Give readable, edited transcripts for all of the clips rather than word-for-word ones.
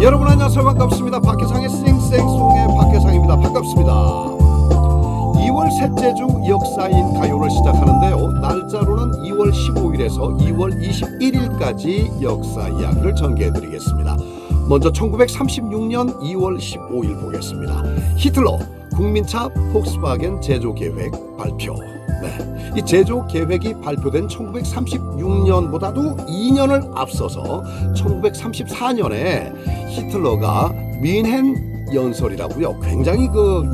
여러분 안녕하세요. 반갑습니다. 박혜상의 쌩쌩송의 박혜상입니다. 반갑습니다. 2월 셋째 주 역사인 가요를 시작하는데요. 날짜로는 2월 15일에서 2월 21일까지 역사 이야기를 전개해드리겠습니다. 먼저 1936년 2월 15일 보겠습니다. 히틀러 국민차 폭스바겐 제조 계획 발표. 이 제조 계획이 발표된 1936년보다도 2년을 앞서서 1934년에 히틀러가 뮌헨 연설이라고요. 굉장히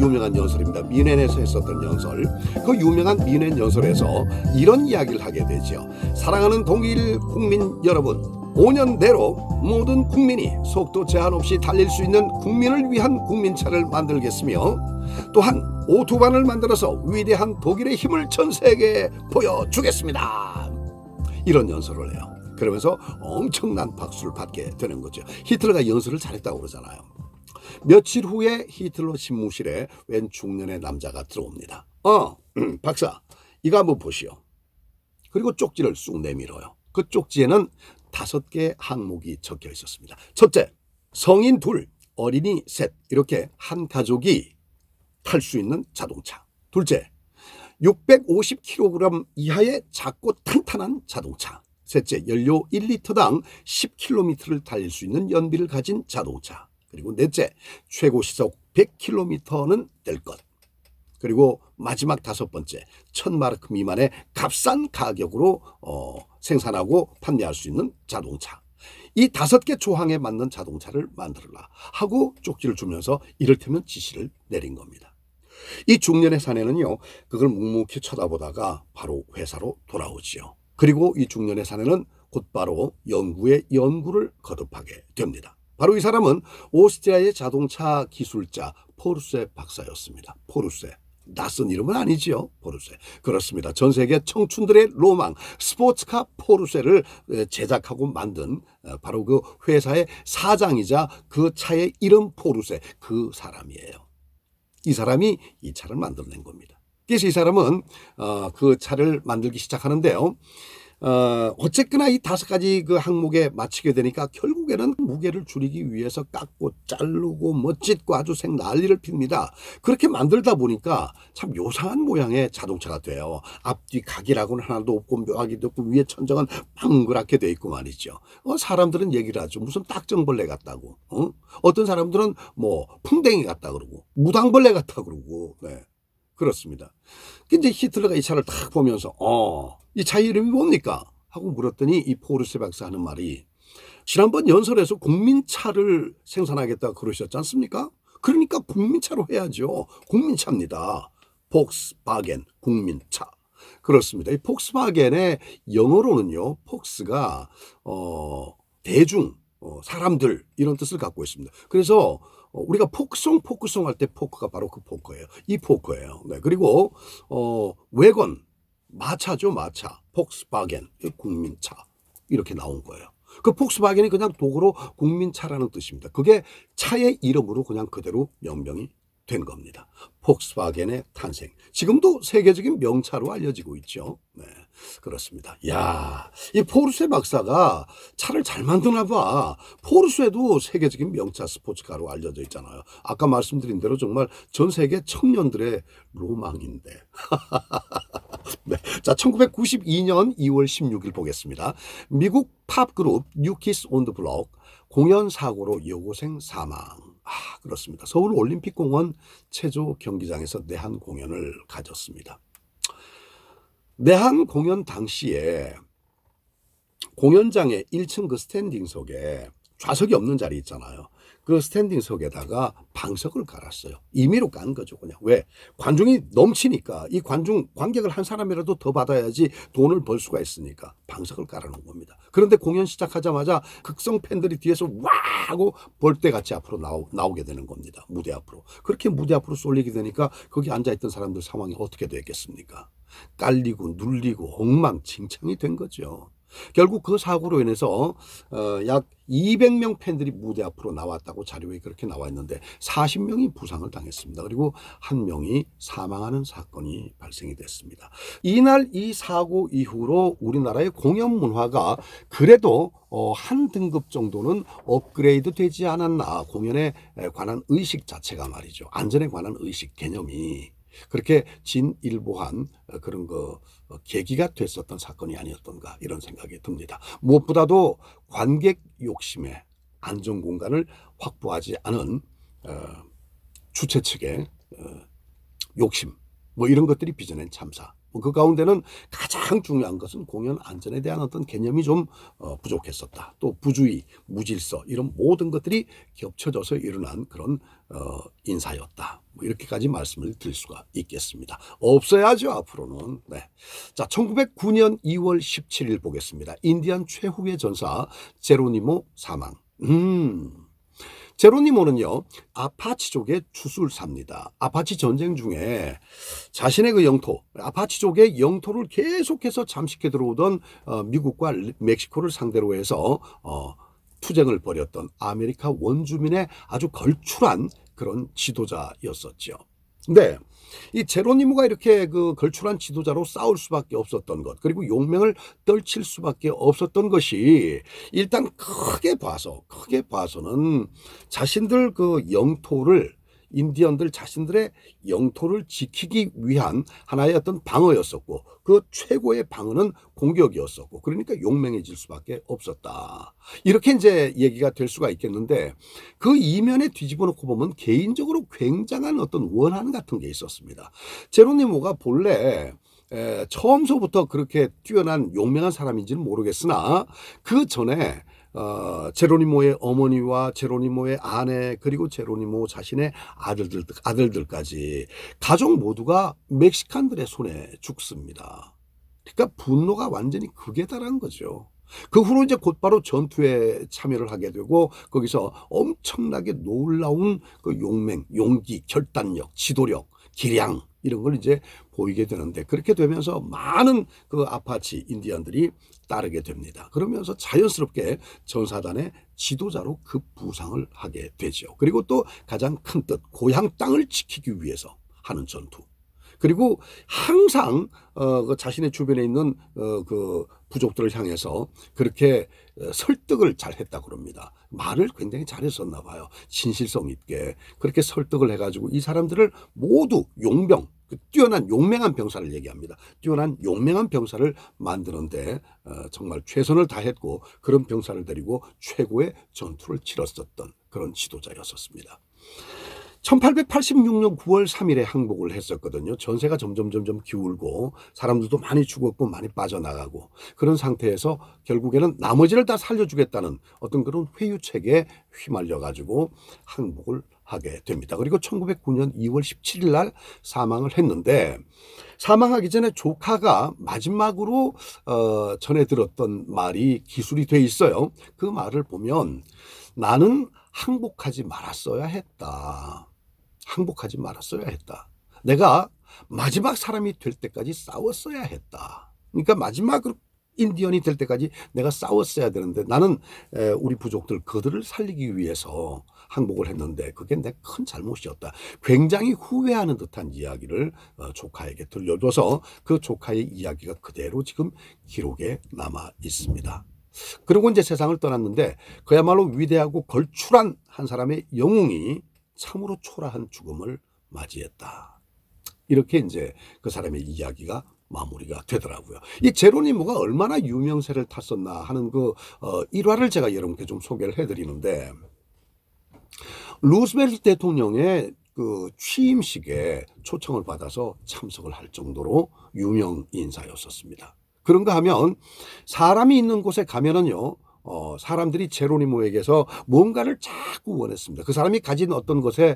유명한 연설입니다. 뮌헨에서 했었던 연설. 그 유명한 뮌헨 연설에서 이런 이야기를 하게 되죠. 사랑하는 독일 국민 여러분, 5년 내로 모든 국민이 속도 제한 없이 달릴 수 있는 국민을 위한 국민차를 만들겠으며 또한 오토반을 만들어서 위대한 독일의 힘을 전 세계에 보여주겠습니다. 이런 연설을 해요. 그러면서 엄청난 박수를 받게 되는 거죠. 히틀러가 연설을 잘했다고 그러잖아요. 며칠 후에 히틀러 집무실에 웬 중년의 남자가 들어옵니다. 박사, 이거 한번 보시오. 그리고 쪽지를 쑥 내밀어요. 그 쪽지에는 5개 항목이 적혀 있었습니다. 첫째, 성인 2, 어린이 3, 이렇게 한 가족이 탈 수 있는 자동차. 둘째, 650kg 이하의 작고 탄탄한 자동차. 셋째, 연료 1리터당 10km를 달릴 수 있는 연비를 가진 자동차. 그리고 넷째, 최고 시속 100km는 될 것. 그리고 마지막 5번째, 1000마르크 미만의 값싼 가격으로 생산하고 판매할 수 있는 자동차. 이 5개 조항에 맞는 자동차를 만들어라 하고 쪽지를 주면서 이를테면 지시를 내린 겁니다. 이 중년의 사내는요, 그걸 묵묵히 쳐다보다가 바로 회사로 돌아오지요. 그리고 이 중년의 사내는 곧바로 연구를 거듭하게 됩니다. 바로 이 사람은 오스트리아의 자동차 기술자 포르쉐 박사였습니다. 포르쉐. 낯선 이름은 아니지요. 포르쉐. 그렇습니다. 전 세계 청춘들의 로망 스포츠카 포르쉐를 제작하고 만든 바로 그 회사의 사장이자 그 차의 이름 포르쉐, 그 사람이에요. 이 사람이 이 차를 만들어낸 겁니다. 그래서 이 사람은 그 차를 만들기 시작하는데요. 어쨌거나 이 5가지 그 항목에 맞추게 되니까 결국에는 무게를 줄이기 위해서 깎고 자르고 찢고 아주 난리를 핍니다. 그렇게 만들다 보니까 참 요상한 모양의 자동차가 돼요. 앞뒤 각이라고는 하나도 없고 묘하기도 없고 위에 천정은 빵그랗게 돼 있고 말이죠. 사람들은 얘기를 하죠. 무슨 딱정벌레 같다고. 어떤 사람들은 뭐 풍뎅이 같다 그러고 무당벌레 같다 그러고. 네. 그렇습니다. 근데 히틀러가 이 차를 딱 보면서 이 차 이름이 뭡니까? 하고 물었더니 이 포르쉐 박사 하는 말이 지난번 연설에서 국민차를 생산하겠다 그러셨지 않습니까? 그러니까 국민차로 해야죠. 국민차입니다. 폭스바겐 국민차. 그렇습니다. 이 폭스바겐의 영어로는요. 폭스가 대중, 사람들 이런 뜻을 갖고 있습니다. 그래서 우리가 포크송 할 때 포크가 바로 그 포크예요. 이 포크예요. 네. 그리고 외건 마차죠, 마차. 폭스바겐 국민차 이렇게 나온 거예요. 그 폭스바겐이 그냥 독어로 국민차라는 뜻입니다. 그게 차의 이름으로 그냥 그대로 명명이 된 겁니다. 폭스바겐의 탄생. 지금도 세계적인 명차로 알려지고 있죠. 네, 그렇습니다. 야, 이 포르쉐 박사가 차를 잘 만드나 봐. 포르쉐도 세계적인 명차 스포츠카로 알려져 있잖아요. 아까 말씀드린 대로 정말 전 세계 청년들의 로망인데. 네. 자, 1992년 2월 16일 보겠습니다. 미국 팝 그룹 뉴키스 온 더 블록 공연 사고로 여고생 사망. 그렇습니다. 서울 올림픽공원 체조 경기장에서 내한 공연을 가졌습니다. 내한 공연 당시에 공연장의 1층 그 스탠딩석에 좌석이 없는 자리 있잖아요. 그 스탠딩석에다가 방석을 깔았어요. 임의로 깐 거죠, 그냥. 왜? 관중이 넘치니까 이 관객을 한 사람이라도 더 받아야지 돈을 벌 수가 있으니까 방석을 깔아놓은 겁니다. 그런데 공연 시작하자마자 극성 팬들이 뒤에서 와 하고 벌떼같이 앞으로 나오게 되는 겁니다. 무대 앞으로. 그렇게 무대 앞으로 쏠리게 되니까 거기 앉아있던 사람들 상황이 어떻게 됐겠습니까? 깔리고 눌리고 엉망진창이 된 거죠. 결국 그 사고로 인해서 약 200명 팬들이 무대 앞으로 나왔다고 자료에 그렇게 나와 있는데 40명이 부상을 당했습니다. 그리고 한 명이 사망하는 사건이 발생이 됐습니다. 이날 이 사고 이후로 우리나라의 공연 문화가 그래도 한 등급 정도는 업그레이드 되지 않았나. 공연에 관한 의식 자체가 말이죠. 안전에 관한 의식 개념이 그렇게 진일보한 그런 계기가 됐었던 사건이 아니었던가 이런 생각이 듭니다. 무엇보다도 관객 욕심에 안전 공간을 확보하지 않은 주최 측의 욕심 이런 것들이 빚어낸 참사. 그 가운데는 가장 중요한 것은 공연 안전에 대한 어떤 개념이 좀 부족했었다. 또 부주의, 무질서 이런 모든 것들이 겹쳐져서 일어난 그런 인사였다. 이렇게까지 말씀을 드릴 수가 있겠습니다. 없어야죠 앞으로는. 네. 자, 1909년 2월 17일 보겠습니다. 인디안 최후의 전사 제로니모 사망. 제로니모는요 아파치족의 주술사입니다. 아파치 전쟁 중에 자신의 그 영토, 아파치족의 영토를 계속해서 잠식해 들어오던 미국과 멕시코를 상대로 해서 투쟁을 벌였던 아메리카 원주민의 아주 걸출한 그런 지도자였었죠. 근데 이 제로니모가 이렇게 그 걸출한 지도자로 싸울 수밖에 없었던 것, 그리고 용맹을 떨칠 수밖에 없었던 것이 일단 크게 봐서는 자신들 그 영토를 인디언들 자신들의 영토를 지키기 위한 하나의 어떤 방어였었고 그 최고의 방어는 공격이었었고 그러니까 용맹해질 수밖에 없었다. 이렇게 이제 얘기가 될 수가 있겠는데 그 이면에 뒤집어 놓고 보면 개인적으로 굉장한 어떤 원한 같은 게 있었습니다. 제로니모가 본래 처음서부터 그렇게 뛰어난 용맹한 사람인지는 모르겠으나 그 전에 제로니모의 어머니와 제로니모의 아내 그리고 제로니모 자신의 아들들까지 가족 모두가 멕시칸들의 손에 죽습니다. 그러니까 분노가 완전히 극에 달한 거죠. 그 후로 이제 곧바로 전투에 참여를 하게 되고 거기서 엄청나게 놀라운 그 용맹, 용기, 결단력, 지도력, 기량 이런 걸 이제 보이게 되는데 그렇게 되면서 많은 그 아파치 인디언들이 따르게 됩니다. 그러면서 자연스럽게 전사단의 지도자로 급부상을 하게 되죠. 그리고 또 가장 큰 뜻, 고향 땅을 지키기 위해서 하는 전투. 그리고 항상 그 자신의 주변에 있는 그 부족들을 향해서 그렇게 설득을 잘 했다고 그럽니다. 말을 굉장히 잘했었나 봐요. 진실성 있게 그렇게 설득을 해가지고 이 사람들을 모두 용병, 뛰어난 용맹한 병사를 얘기합니다. 뛰어난 용맹한 병사를 만드는데 정말 최선을 다했고 그런 병사를 데리고 최고의 전투를 치렀었던 그런 지도자였었습니다. 1886년 9월 3일에 항복을 했었거든요. 전세가 점점 기울고 사람들도 많이 죽었고 많이 빠져나가고 그런 상태에서 결국에는 나머지를 다 살려주겠다는 어떤 그런 회유책에 휘말려 가지고 항복을 하게 됩니다. 그리고 1909년 2월 17일 날 사망을 했는데 사망하기 전에 조카가 마지막으로 전해 들었던 말이 기술이 돼 있어요. 그 말을 보면 나는 항복하지 말았어야 했다. 항복하지 말았어야 했다. 내가 마지막 사람이 될 때까지 싸웠어야 했다. 그러니까 마지막으로 인디언이 될 때까지 내가 싸웠어야 되는데 나는 우리 부족들 그들을 살리기 위해서 항복을 했는데 그게 내 큰 잘못이었다. 굉장히 후회하는 듯한 이야기를 조카에게 들려줘서 그 조카의 이야기가 그대로 지금 기록에 남아 있습니다. 그리고 이제 세상을 떠났는데 그야말로 위대하고 걸출한 한 사람의 영웅이 참으로 초라한 죽음을 맞이했다. 이렇게 이제 그 사람의 이야기가 마무리가 되더라고요. 이 제로니모가 얼마나 유명세를 탔었나 하는 그 일화를 제가 여러분께 좀 소개를 해드리는데 루스벨트 대통령의 그 취임식에 초청을 받아서 참석을 할 정도로 유명 인사였었습니다. 그런가 하면 사람이 있는 곳에 가면은요, 사람들이 제로니모에게서 뭔가를 자꾸 원했습니다. 그 사람이 가진 어떤 것을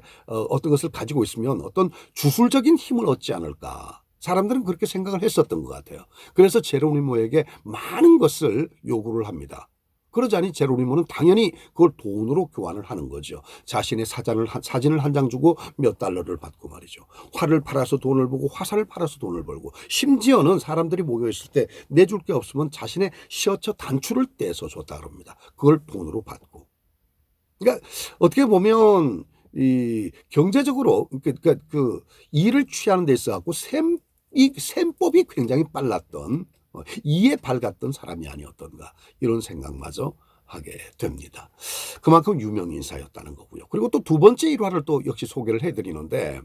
가지고 있으면 어떤 주술적인 힘을 얻지 않을까. 사람들은 그렇게 생각을 했었던 것 같아요. 그래서 제로니모에게 많은 것을 요구를 합니다. 그러자니 제로니모는 당연히 그걸 돈으로 교환을 하는 거죠. 자신의 사진을 한 장 주고 몇 달러를 받고 말이죠. 활을 팔아서 돈을 벌고 화살을 팔아서 돈을 벌고 심지어는 사람들이 모여있을 때 내줄 게 없으면 자신의 셔츠 단추를 떼서 줬다 그럽니다. 그걸 돈으로 받고. 그러니까 어떻게 보면 이 경제적으로 그러니까 그 일을 취하는 데 있어 갖고 이 셈법이 굉장히 빨랐던 이에 밝았던 사람이 아니었던가 이런 생각마저 하게 됩니다. 그만큼 유명 인사였다는 거고요. 그리고 또 두 번째 일화를 또 역시 소개를 해드리는데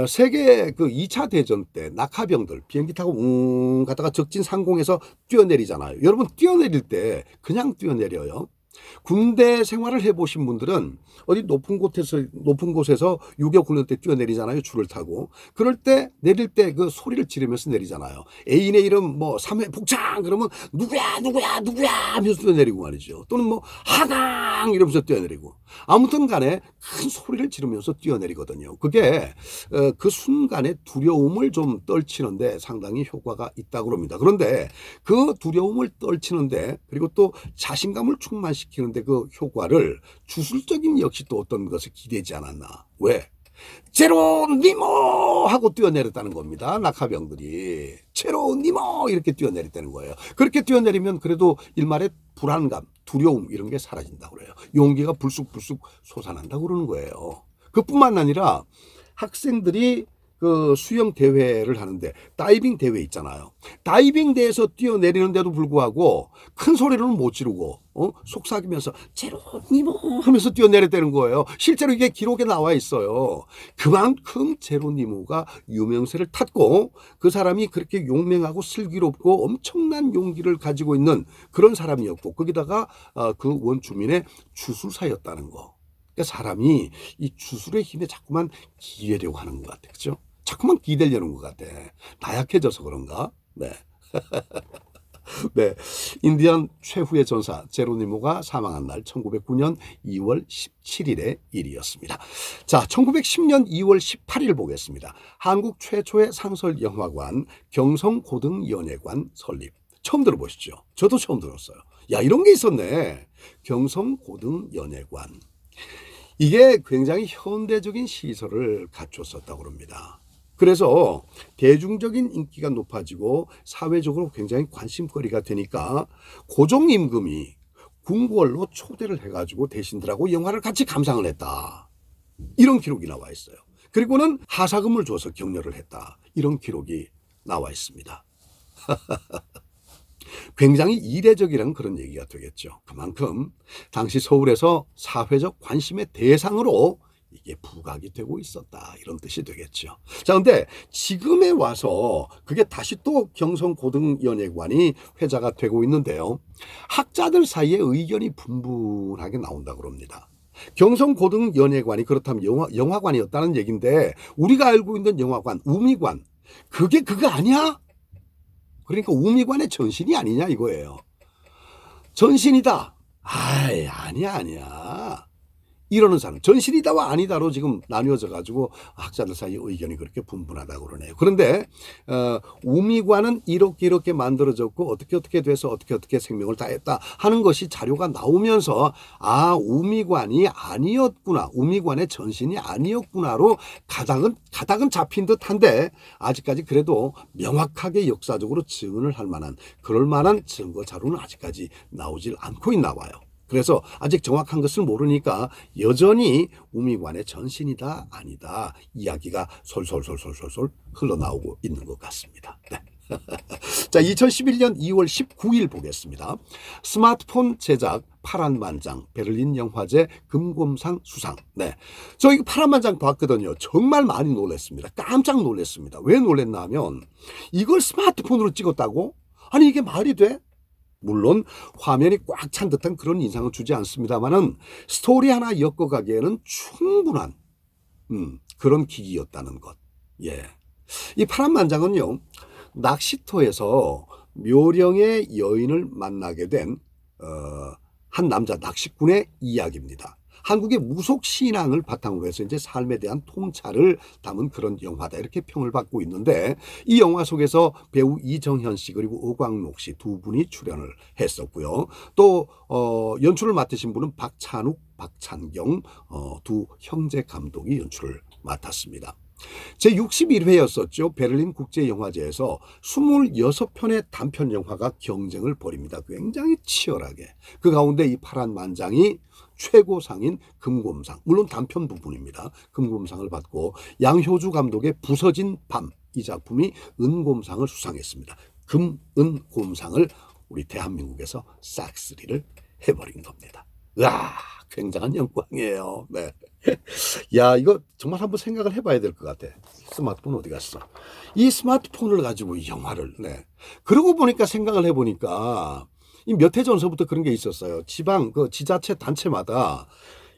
세계 그 2차 대전 때 낙하병들 비행기 타고 갔다가 적진 상공에서 뛰어내리잖아요. 여러분 뛰어내릴 때 그냥 뛰어내려요. 군대 생활을 해보신 분들은 어디 높은 곳에서 유교 훈련 때 뛰어내리잖아요. 줄을 타고. 그럴 때 내릴 때 그 소리를 지르면서 내리잖아요. 애인의 이름 뭐 3회 북창 그러면 누구야 하면서 뛰어내리고 말이죠. 또는 뭐 하강 이러면서 뛰어내리고. 아무튼 간에 큰 소리를 지르면서 뛰어내리거든요. 그게 그 순간의 두려움을 좀 떨치는데 상당히 효과가 있다고 합니다. 그런데 그 두려움을 떨치는데 그리고 또 자신감을 충만시키는데 그 효과를 주술적인 역시 또 어떤 것을 기대지 않았나. 왜? 제로니모 하고 뛰어내렸다는 겁니다. 낙하병들이 제로니모 이렇게 뛰어내렸다는 거예요. 그렇게 뛰어내리면 그래도 일말의 불안감, 두려움 이런 게 사라진다고 그래요. 용기가 불쑥불쑥 솟아난다고 그러는 거예요. 그뿐만 아니라 학생들이 그 수영 대회를 하는데 다이빙 대회 있잖아요. 다이빙 대회에서 뛰어내리는데도 불구하고 큰 소리로는 못 지르고 속삭이면서 제로니모 하면서 뛰어내렸다는 거예요. 실제로 이게 기록에 나와 있어요. 그만큼 제로니모가 유명세를 탔고 그 사람이 그렇게 용맹하고 슬기롭고 엄청난 용기를 가지고 있는 그런 사람이었고 거기다가 그 원주민의 주술사였다는 거. 그러니까 사람이 이 주술의 힘에 자꾸만 기회려고 하는 것 같아. 그죠? 자꾸만 기대려는 것 같아. 나약해져서 그런가? 네. 네. 인디안 최후의 전사 제로니모가 사망한 날 1909년 2월 17일의 일이었습니다. 자, 1910년 2월 18일 보겠습니다. 한국 최초의 상설 영화관 경성고등연예관 설립. 처음 들어보시죠? 저도 처음 들었어요. 야, 이런 게 있었네. 경성고등연예관. 이게 굉장히 현대적인 시설을 갖췄었다고 합니다. 그래서 대중적인 인기가 높아지고 사회적으로 굉장히 관심거리가 되니까 고종임금이 궁궐로 초대를 해가지고 대신들하고 영화를 같이 감상을 했다. 이런 기록이 나와 있어요. 그리고는 하사금을 줘서 격려를 했다. 이런 기록이 나와 있습니다. 굉장히 이례적이란 그런 얘기가 되겠죠. 그만큼 당시 서울에서 사회적 관심의 대상으로 이게 부각이 되고 있었다. 이런 뜻이 되겠죠. 자, 근데 지금에 와서 그게 다시 또 경성고등연예관이 회자가 되고 있는데요. 학자들 사이에 의견이 분분하게 나온다고 합니다. 경성고등연예관이 그렇다면 영화관이었다는 얘기인데 우리가 알고 있는 영화관, 우미관 그게 그거 아니야? 그러니까 우미관의 전신이 아니냐 이거예요. 전신이다. 아니야. 이러는 사람. 전신이다와 아니다로 지금 나뉘어져 가지고 학자들 사이에 의견이 그렇게 분분하다고 그러네요. 그런데 우미관은 이렇게 만들어졌고 어떻게 돼서 어떻게 생명을 다했다 하는 것이 자료가 나오면서 우미관이 아니었구나. 우미관의 전신이 아니었구나로 가닥은 잡힌 듯한데 아직까지 그래도 명확하게 역사적으로 증언을 할 만한 그럴 만한 증거 자료는 아직까지 나오질 않고 있나 봐요. 그래서 아직 정확한 것을 모르니까 여전히 우미관의 전신이다 아니다 이야기가 솔솔 흘러나오고 있는 것 같습니다. 네. 자, 2011년 2월 19일 보겠습니다. 스마트폰 제작 파란만장 베를린 영화제 금곰상 수상. 네, 저 이거 파란만장 봤거든요. 정말 많이 놀랐습니다. 깜짝 놀랐습니다. 왜 놀랐나 하면 이걸 스마트폰으로 찍었다고? 아니 이게 말이 돼? 물론 화면이 꽉 찬 듯한 그런 인상은 주지 않습니다만은 스토리 하나 엮어가기에는 충분한 그런 기기였다는 것. 예, 이 파란만장은요 낚시터에서 묘령의 여인을 만나게 된 한 남자 낚시꾼의 이야기입니다. 한국의 무속 신앙을 바탕으로 해서 이제 삶에 대한 통찰을 담은 그런 영화다 이렇게 평을 받고 있는데 이 영화 속에서 배우 이정현 씨 그리고 오광록 씨 두 분이 출연을 했었고요. 또 연출을 맡으신 분은 박찬욱, 박찬경 두 형제 감독이 연출을 맡았습니다. 제61회였었죠. 베를린 국제영화제에서 26편의 단편 영화가 경쟁을 벌입니다. 굉장히 치열하게. 그 가운데 이 파란만장이 최고상인 금곰상, 물론 단편 부분입니다. 금곰상을 받고 양효주 감독의 부서진 밤, 이 작품이 은곰상을 수상했습니다. 금은곰상을 우리 대한민국에서 싹쓸이를 해버린 겁니다. 와, 굉장한 영광이에요. 네. 야, 이거 정말 한번 생각을 해봐야 될 것 같아. 스마트폰 어디 갔어? 이 스마트폰을 가지고 이 영화를, 네. 그러고 보니까 생각을 해보니까 몇 해 전서부터 그런 게 있었어요. 지방, 지자체 단체마다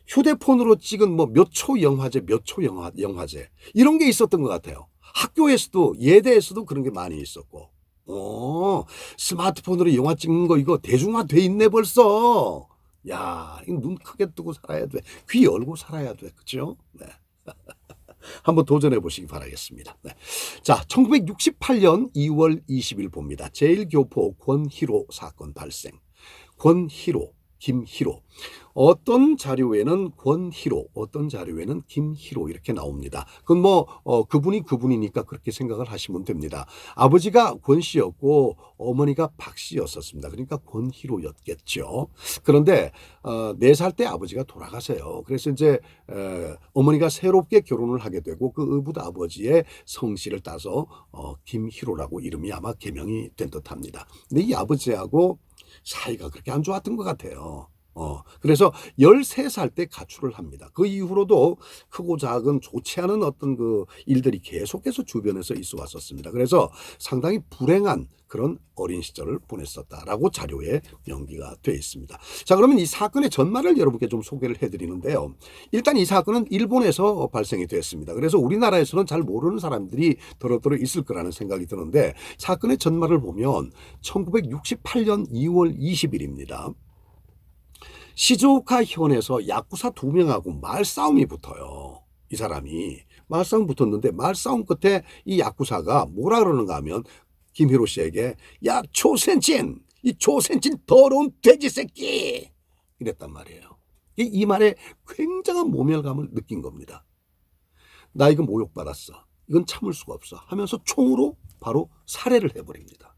휴대폰으로 찍은 뭐 몇 초 영화제, 몇 초 영화제. 이런 게 있었던 것 같아요. 학교에서도, 예대에서도 그런 게 많이 있었고. 스마트폰으로 영화 찍는 거 이거 대중화돼 있네 벌써. 야, 눈 크게 뜨고 살아야 돼. 귀 열고 살아야 돼. 그죠? 네. 한번 도전해 보시기 바라겠습니다. 네. 자, 1968년 2월 20일 봅니다. 제1교포 권희로 사건 발생. 권희로, 김희로. 어떤 자료에는 권희로, 어떤 자료에는 김희로 이렇게 나옵니다. 그건 그분이 그분이니까 그렇게 생각을 하시면 됩니다. 아버지가 권 씨였고 어머니가 박 씨였었습니다. 그러니까 권희로였겠죠. 그런데 4살 때 아버지가 돌아가세요. 그래서 이제 어머니가 새롭게 결혼을 하게 되고 그 의붓 아버지의 성씨를 따서 김희로라고 이름이 아마 개명이 된 듯합니다. 근데 이 아버지하고 사이가 그렇게 안 좋았던 것 같아요. 그래서 13살 때 가출을 합니다. 그 이후로도 크고 작은 좋지 않은 어떤 그 일들이 계속해서 주변에서 있어 왔었습니다. 그래서 상당히 불행한 그런 어린 시절을 보냈었다라고 자료에 명기가 되어 있습니다. 자, 그러면 이 사건의 전말을 여러분께 좀 소개를 해드리는데요. 일단 이 사건은 일본에서 발생이 됐습니다. 그래서 우리나라에서는 잘 모르는 사람들이 더러더러 있을 거라는 생각이 드는데 사건의 전말을 보면 1968년 2월 20일입니다. 시즈오카 현에서 야쿠사 2명하고 말싸움이 붙어요. 이 사람이 말싸움 붙었는데 말싸움 끝에 이 야쿠사가 뭐라 그러는가 하면 김희로 씨에게 야 초센친, 이 초센친 더러운 돼지 새끼 이랬단 말이에요. 이 말에 굉장한 모멸감을 느낀 겁니다. 나 이거 모욕받았어. 이건 참을 수가 없어 하면서 총으로 바로 살해를 해버립니다.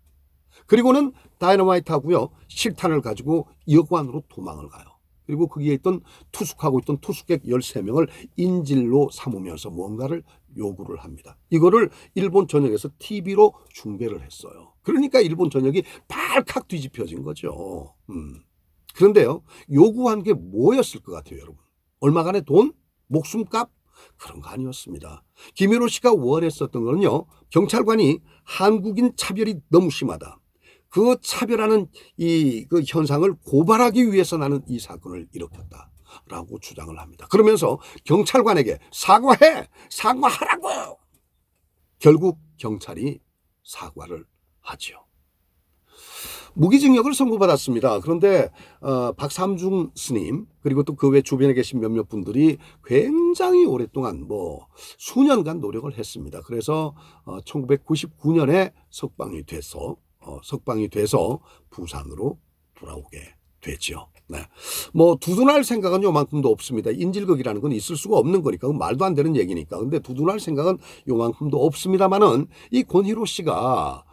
그리고는 다이너마이트 하고요. 실탄을 가지고 여관으로 도망을 가요. 그리고 거기에 있던 투숙하고 있던 투숙객 13명을 인질로 삼으면서 뭔가를 요구를 합니다. 이거를 일본 전역에서 TV로 중계를 했어요. 그러니까 일본 전역이 발칵 뒤집혀진 거죠. 그런데요. 요구한 게 뭐였을 것 같아요, 여러분? 얼마간의 돈? 목숨값? 그런 거 아니었습니다. 김희로 씨가 원했었던 거는요. 경찰관이 한국인 차별이 너무 심하다. 그 차별하는 그 현상을 고발하기 위해서 나는 이 사건을 일으켰다라고 주장을 합니다. 그러면서 경찰관에게 사과하라고! 결국 경찰이 사과를 하죠. 무기징역을 선고받았습니다. 그런데 박삼중 스님 그리고 또 그 외 주변에 계신 몇몇 분들이 굉장히 오랫동안 수년간 노력을 했습니다. 그래서 1999년에 석방이 돼서 부산으로 돌아오게 되죠. 네. 두둔할 생각은 요만큼도 없습니다. 인질극이라는 건 있을 수가 없는 거니까. 그건 말도 안 되는 얘기니까. 근데 두둔할 생각은 요만큼도 없습니다만은 이 권희로 씨가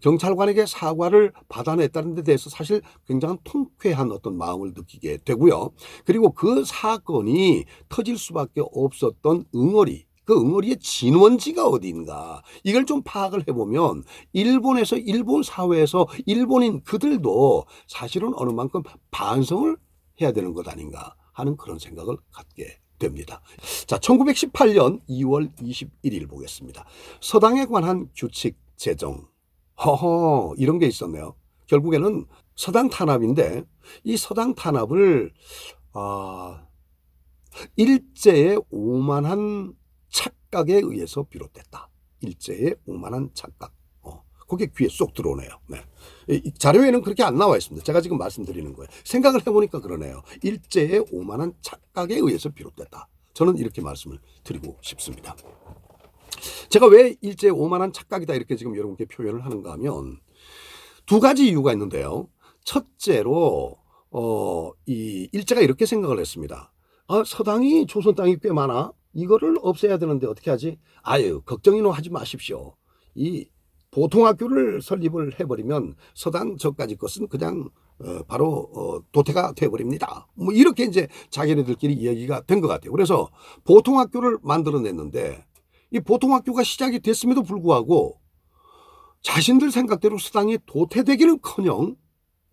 경찰관에게 사과를 받아냈다는 데 대해서 사실 굉장한 통쾌한 어떤 마음을 느끼게 되고요. 그리고 그 사건이 터질 수밖에 없었던 응어리. 그 응어리의 진원지가 어디인가 이걸 좀 파악을 해보면 일본에서 일본 사회에서 일본인 그들도 사실은 어느 만큼 반성을 해야 되는 것 아닌가 하는 그런 생각을 갖게 됩니다. 자, 1918년 2월 21일 보겠습니다. 서당에 관한 규칙 제정. 이런 게 있었네요. 결국에는 서당 탄압인데 이 서당 탄압을 일제의 오만한 착각에 의해서 비롯됐다. 일제의 오만한 착각. 그게 귀에 쏙 들어오네요. 네. 이 자료에는 그렇게 안 나와 있습니다. 제가 지금 말씀드리는 거예요. 생각을 해보니까 그러네요. 일제의 오만한 착각에 의해서 비롯됐다. 저는 이렇게 말씀을 드리고 싶습니다. 제가 왜 일제의 오만한 착각이다 이렇게 지금 여러분께 표현을 하는가 하면 두 가지 이유가 있는데요. 첫째로 이 일제가 이렇게 생각을 했습니다. 서당이 조선 땅이 꽤 많아. 이거를 없애야 되는데 어떻게 하지? 아유, 걱정이나 하지 마십시오. 이 보통학교를 설립을 해버리면 서당 저까지 것은 그냥 바로 도태가 돼버립니다. 뭐 이렇게 이제 자기네들끼리 이야기가 된 것 같아요. 그래서 보통학교를 만들어냈는데 이 보통학교가 시작이 됐음에도 불구하고 자신들 생각대로 서당이 도태되기는커녕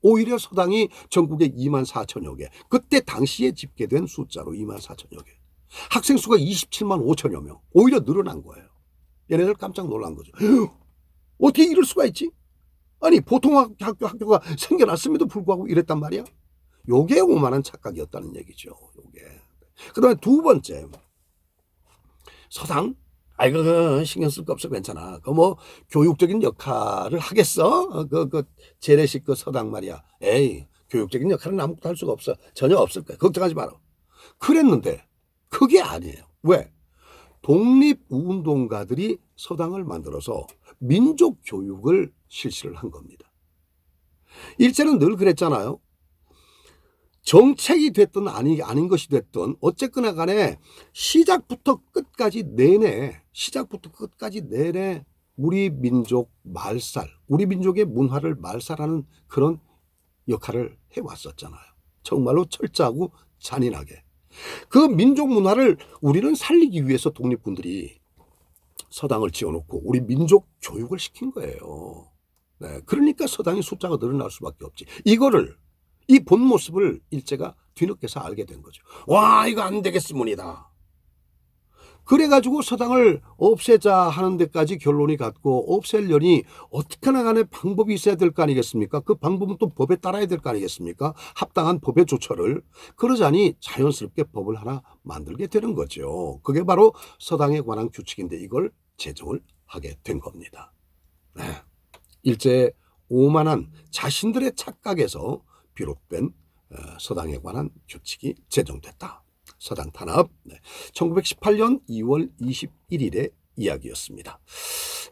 오히려 서당이 전국에 2만 4천여 개, 그때 당시에 집계된 숫자로 2만 4천여 개, 학생 수가 27만 5천여 명, 오히려 늘어난 거예요. 얘네들 깜짝 놀란 거죠. 어떻게 이럴 수가 있지? 아니 보통학교가 생겨났음에도 불구하고 이랬단 말이야. 요게 오만한 착각이었다는 얘기죠. 요게. 그다음에 두 번째, 서당 그 신경 쓸 거 없어, 괜찮아. 그 뭐 교육적인 역할을 하겠어? 그 재래식 그 서당 말이야. 에이, 교육적인 역할은 아무것도 할 수가 없어. 전혀 없을 거야. 걱정하지 마라. 그랬는데 그게 아니에요. 왜? 독립운동가들이 서당을 만들어서 민족 교육을 실시를 한 겁니다. 일제는 늘 그랬잖아요. 정책이 됐든 아닌 것이 됐든 어쨌거나 간에 시작부터 끝까지 내내 우리 민족 말살, 우리 민족의 문화를 말살하는 그런 역할을 해왔었잖아요. 정말로 철저하고 잔인하게. 그 민족 문화를 우리는 살리기 위해서 독립군들이 서당을 지어놓고 우리 민족 교육을 시킨 거예요. 네, 그러니까 서당의 숫자가 늘어날 수밖에 없지. 이 본 모습을 일제가 뒤늦게서 알게 된 거죠. 와, 이거 안 되겠습니다. 그래가지고 서당을 없애자 하는 데까지 결론이 갔고, 없애려니 어떻게 나가는 방법이 있어야 될 거 아니겠습니까? 그 방법은 또 법에 따라야 될 거 아니겠습니까? 합당한 법의 조처를. 그러자니 자연스럽게 법을 하나 만들게 되는 거죠. 그게 바로 서당에 관한 규칙인데 이걸 제정을 하게 된 겁니다. 네. 일제의 오만한 자신들의 착각에서 비롯된 서당에 관한 규칙이 제정됐다. 서당 탄압. 1918년 2월 21일의 이야기였습니다.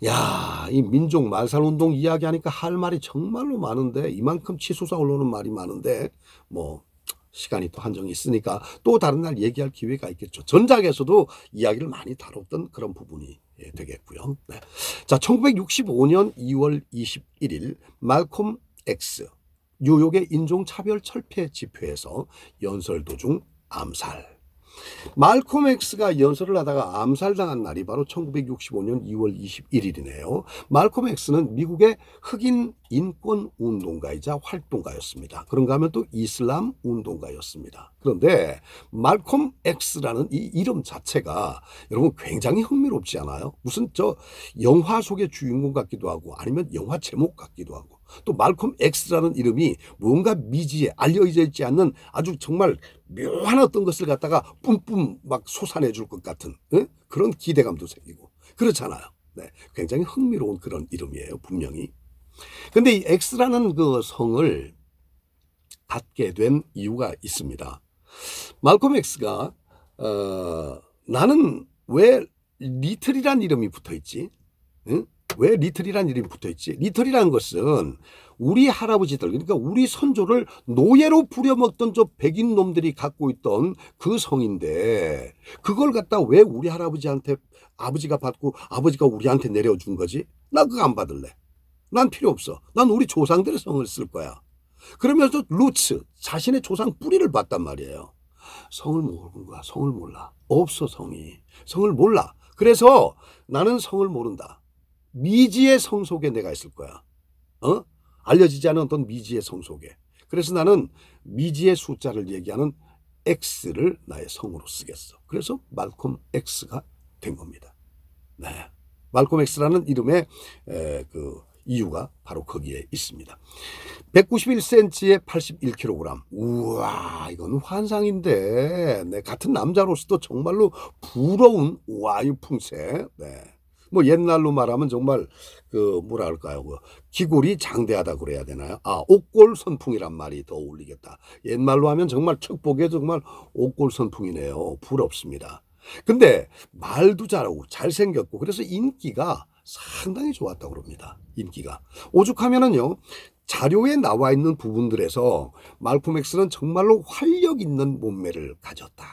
야, 이 민족 말살운동 이야기하니까 할 말이 정말로 많은데, 이만큼 치솟아 올라오는 말이 많은데 뭐 시간이 또 한정이 있으니까 또 다른 날 얘기할 기회가 있겠죠. 전작에서도 이야기를 많이 다뤘던 그런 부분이 되겠고요. 네. 자, 1965년 2월 21일 말콤 X 뉴욕의 인종차별 철폐 집회에서 연설 도중 암살. 말콤 X가 연설을 하다가 암살당한 날이 바로 1965년 2월 21일이네요. 말콤 X는 미국의 흑인 인권 운동가이자 활동가였습니다. 그런가 하면 또 이슬람 운동가였습니다. 그런데 말콤 X라는 이 이름 자체가 여러분 굉장히 흥미롭지 않아요? 무슨 영화 속의 주인공 같기도 하고 아니면 영화 제목 같기도 하고, 또 말콤 X라는 이름이 뭔가 미지에 알려져 있지 않는 아주 정말 묘한 어떤 것을 갖다가 뿜뿜 막 솟아내줄 것 같은 그런 기대감도 생기고 그렇잖아요. 네, 굉장히 흥미로운 그런 이름이에요, 분명히. 근데 이 X라는 그 성을 갖게 된 이유가 있습니다. 말콤 X가 나는 왜 리틀이란 이름이 붙어있지? 응? 왜 리틀이란 이름이 붙어있지? 리틀이라는 것은 우리 할아버지들, 그러니까 우리 선조를 노예로 부려먹던 저 백인 놈들이 갖고 있던 그 성인데, 그걸 갖다 왜 우리 할아버지한테 아버지가 받고 아버지가 우리한테 내려준 거지? 나 그거 안 받을래. 난 필요 없어. 난 우리 조상들의 성을 쓸 거야. 그러면서 루츠, 자신의 조상 뿌리를 봤단 말이에요. 성을 모르는 거야. 성을 몰라. 없어, 성이. 성을 몰라. 그래서 나는 성을 모른다. 미지의 성 속에 내가 있을 거야. 알려지지 않은 어떤 미지의 성 속에. 그래서 나는 미지의 숫자를 얘기하는 X를 나의 성으로 쓰겠어. 그래서 말콤 X가 된 겁니다. 네. 말콤 X라는 이름의 그 이유가 바로 거기에 있습니다. 191cm에 81kg. 우와, 이건 환상인데. 네, 같은 남자로서도 정말로 부러운 와유 풍세. 네. 뭐 옛날로 말하면 정말 그 뭐랄까요, 그 기골이 장대하다 그래야 되나요? 아, 옥골선풍이란 말이 더 어울리겠다. 옛말로 하면 정말 척보기에 정말 옥골선풍이네요. 부럽습니다. 근데 말도 잘하고 잘생겼고 그래서 인기가 상당히 좋았다고 그럽니다. 인기가. 오죽하면은요, 자료에 나와 있는 부분들에서 말콤 X는 정말로 활력 있는 몸매를 가졌다.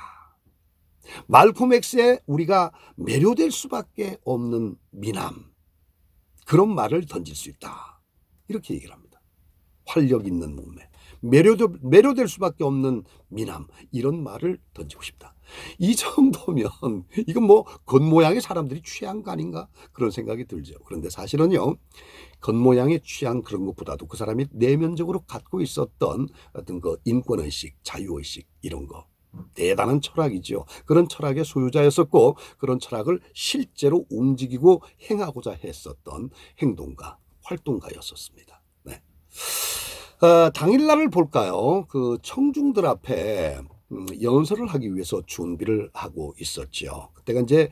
말콤 X에 우리가 매료될 수밖에 없는 미남, 그런 말을 던질 수 있다. 이렇게 얘기를 합니다. 활력 있는 몸매, 매료될 수밖에 없는 미남, 이런 말을 던지고 싶다. 이 정도면 이건 뭐 겉모양의 사람들이 취한 거 아닌가 그런 생각이 들죠. 그런데 사실은요, 겉모양의 취향 그런 것보다도 그 사람이 내면적으로 갖고 있었던 어떤 그 인권의식, 자유의식 이런 거 대단한 철학이죠. 그런 철학의 소유자였었고 그런 철학을 실제로 움직이고 행하고자 했었던 행동가, 활동가였었습니다. 네. 당일날을 볼까요? 그 청중들 앞에 연설을 하기 위해서 준비를 하고 있었죠. 그때가 이제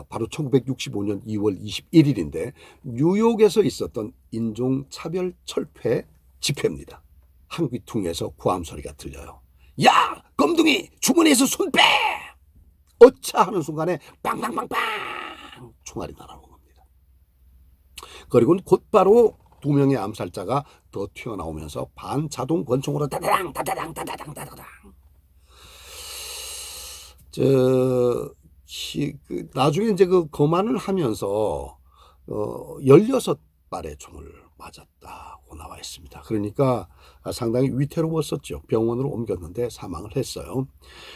바로 1965년 2월 21일인데 뉴욕에서 있었던 인종차별 철폐 집회입니다. 한귀퉁에서 고함 소리가 들려요. 야, 검둥이 주머니에서 손 빼! 어차 하는 순간에 빵빵빵빵 총알이 날아오는 겁니다. 그리고 곧바로 두 명의 암살자가 더 튀어나오면서 반자동 권총으로 다다당 다다당 다다당 다다당. 나중에 이제 그 거만을 하면서 16발의 총을 맞았다고 나와 있습니다. 그러니까 상당히 위태로웠었죠. 병원으로 옮겼는데 사망을 했어요.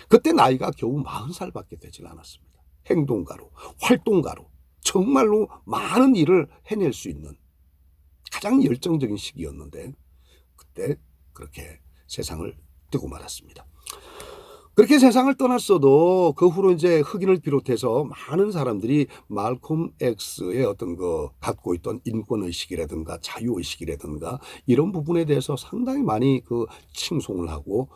그때 나이가 겨우 40살밖에 되질 않았습니다. 행동가로, 활동가로 정말로 많은 일을 해낼 수 있는 가장 열정적인 시기였는데 그때 그렇게 세상을 뜨고 말았습니다. 그렇게 세상을 떠났어도 그 후로 이제 흑인을 비롯해서 많은 사람들이 말콤 X의 어떤 그 갖고 있던 인권의식이라든가 자유의식이라든가 이런 부분에 대해서 상당히 많이 그 칭송을 하고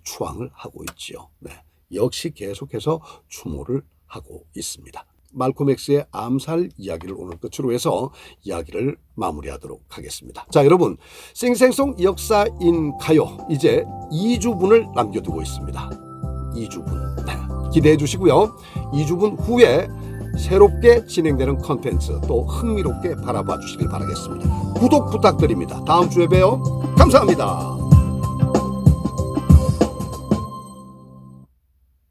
추앙을 하고 있지요. 네. 역시 계속해서 추모를 하고 있습니다. 말콤 X의 암살 이야기를 오늘 끝으로 해서 이야기를 마무리하도록 하겠습니다. 자, 여러분, 생생송 역사인 가요 이제 2주분을 남겨두고 있습니다. 2주분 네, 기대해 주시고요. 2주분 후에 새롭게 진행되는 콘텐츠 또 흥미롭게 바라봐 주시길 바라겠습니다. 구독 부탁드립니다. 다음 주에 봬요. 감사합니다.